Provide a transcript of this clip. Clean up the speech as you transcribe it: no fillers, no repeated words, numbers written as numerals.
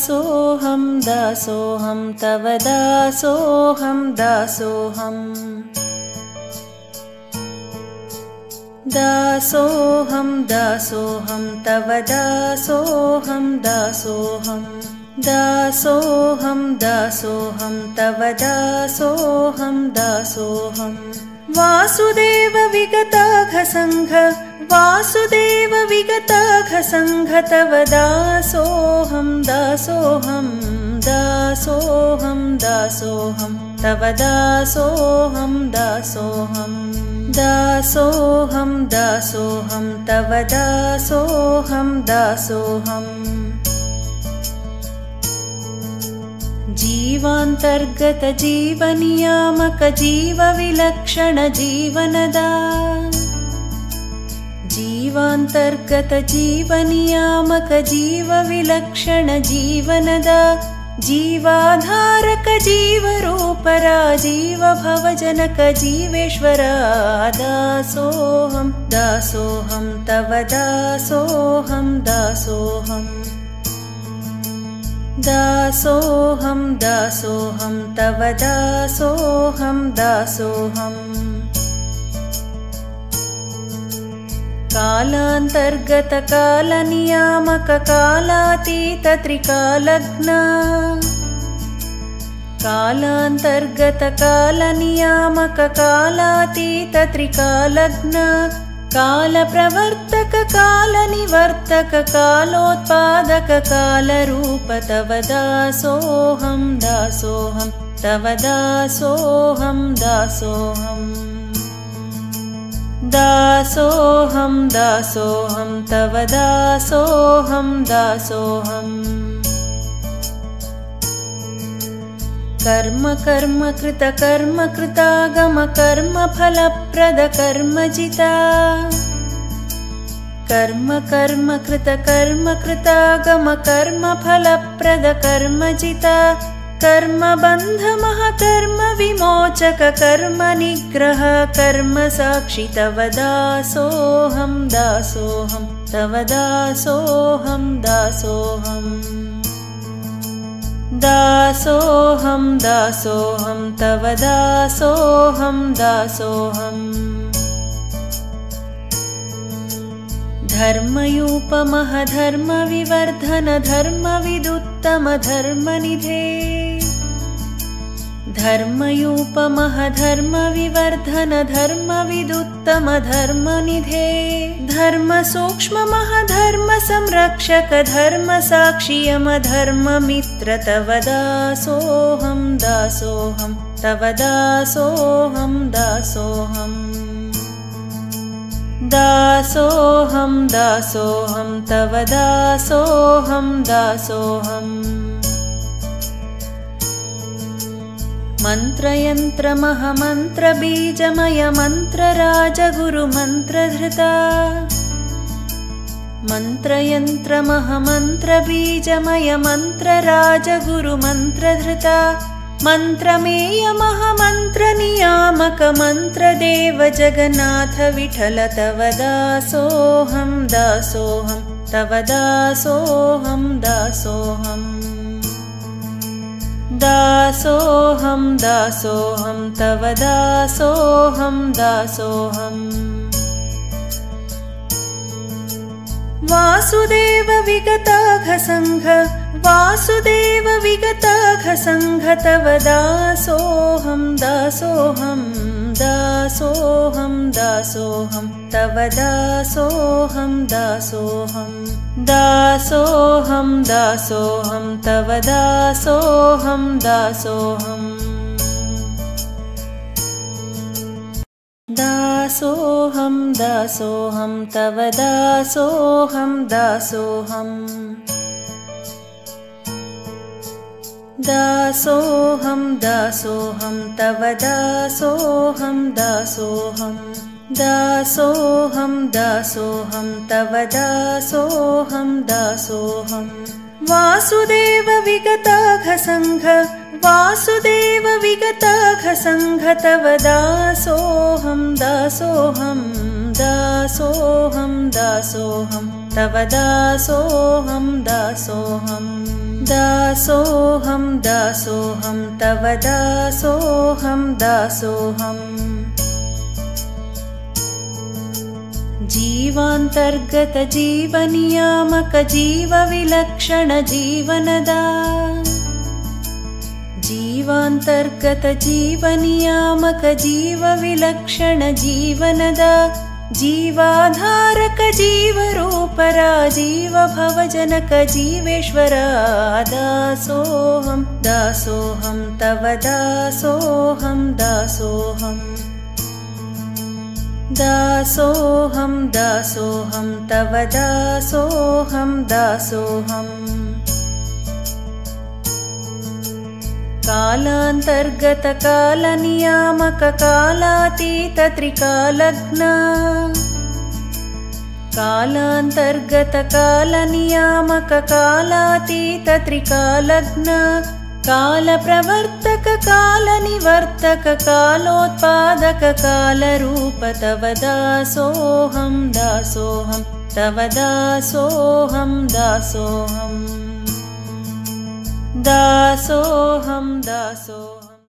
दासोऽहं दासोऽहं तव दासोऽहं दासोऽहं दासोऽहं दासोऽहं तव दासोऽहं दासोऽहं दासोऽहं दासोऽहं तव दासोऽहं दासोऽहं वासुदेव विगताघसङ्घ वासुदेव विगताघसङ्घ तव दासोऽहं दासोऽहं दासोऽहं दासोऽहं तव दासोऽहं दासोऽहं दासोऽहं दासोऽहं तव दासोऽहं दासोऽहं जीवान्तर्गत जीवनियामक जीवविलक्षण जीवनदा जीवान्तर्गत जीवनियामक जीवविलक्षण जीवनदा जीवाधारक जीवरूपरा जीवभवजनक जीवेश्वरा दासोऽहं दासोऽहं तव दासोऽहं दासोऽहं दासोऽहं दासोऽहं तव दासोऽहं दासोऽहं कालान्तर्गत कालनियामक कालातीत त्रिकालज्ञा कालान्तर्गत कालनियामक कालातीत त्रिकालज्ञा कालप्रवर्तक कालनिवर्तक कालोत्पादक कालरूप तव दासोऽहं दासोऽहं तव दासोऽहं दासोऽहं दासोऽहं दासोऽहं तव दासोऽहं दासोऽहं कर्म कर्म कृत कर्म कृतागम कर्म फलप्रद कर्मजिता कर्म कर्म कृत कर्म कृतागम कर्म फलप्रद कर्मजिता कर्म बंध महकर्म विमोचक कर्म निग्रह कर्म साक्षि तव दासोऽहं दासोऽहं तव दासोऽहं दासोऽहं दासोऽहं दासोऽहं तव दासोऽहं दासोऽहं धर्मयूपमः धर्मविवर्धन धर्मविदुत्तम धर्मनिधे धर्मयूपमः धर्मविवर्धन धर्मविदुत्तम धर्मनिधे धर्मसूक्ष्ममः धर्मसंरक्षक धर्मसाक्षियम धर्ममित्र तव दासोऽहं दासोऽहं तव दासोऽहं दासोऽहं दासोऽहं दासोऽहं तव दासोऽहं दासोऽहं मन्त्रयन्त्रमः मन्त्रबीजमय मन्त्रराजगुरुमन्त्रधृता मन्त्रयन्त्रमः मन्त्रबीजमय मन्त्रराजगुरुमन्त्रधृता मन्त्रमेयमः मन्त्रनियामक मन्त्रदेव जगन्नाथ विठल तव दासोऽहं दासोऽहं तव दासोऽहं दासोऽहं दासोऽहं दासोऽहं तव दासोऽहं दासोऽहं वासुदेव विगताघसङ्घ वासुदेव विगताघसङ्घ तव दासोऽहं दासोऽहं दासोऽहं दासोऽहं तव दासोऽहं दासोऽहं दासोऽहं दासोऽहं तव दासोऽहं दासोऽहं दासोऽहं दासोऽहं तव दासोऽहं दासोऽहं दासोऽहं दासोऽहं तव दासोऽहं दासोऽहं दासोऽहं दासोऽहं तव दासोऽहं दासोऽहं वासुदेव विगताघसङ्घ वासुदेव विगताघसङ्घ तव दासोऽहं दासोऽहं दासोऽहं दासोऽहं तव दासोऽहं दासोऽहं दासोऽहं दासोऽहं तव दासोऽहं दासोऽहम् जीवान्तर्गत जीवनियामक जीवविलक्षण जीवनदा जीवान्तर्गत जीवनियामक जीवविलक्षण जीवनदा जीवाधारक जीवरूपरा जीवभवजनक जीवेश्वरा दासोऽहं दासोऽहं तव दासोऽहं दासोऽहम् दासोऽहं दासोऽहं तव दासोऽहं दासोऽहम् कालान्तर्गत कालनियामक कालातीत त्रिकालज्ञा कालान्तर्गत कालनियामक कालातीत त्रिकालज्ञा कालप्रवर्तक कालनिवर्तक कालोत्पादक कालरूप तव दासोऽहं दासोऽहं तव दासोऽहं दासोऽहम् दासोऽहं दासोऽहम्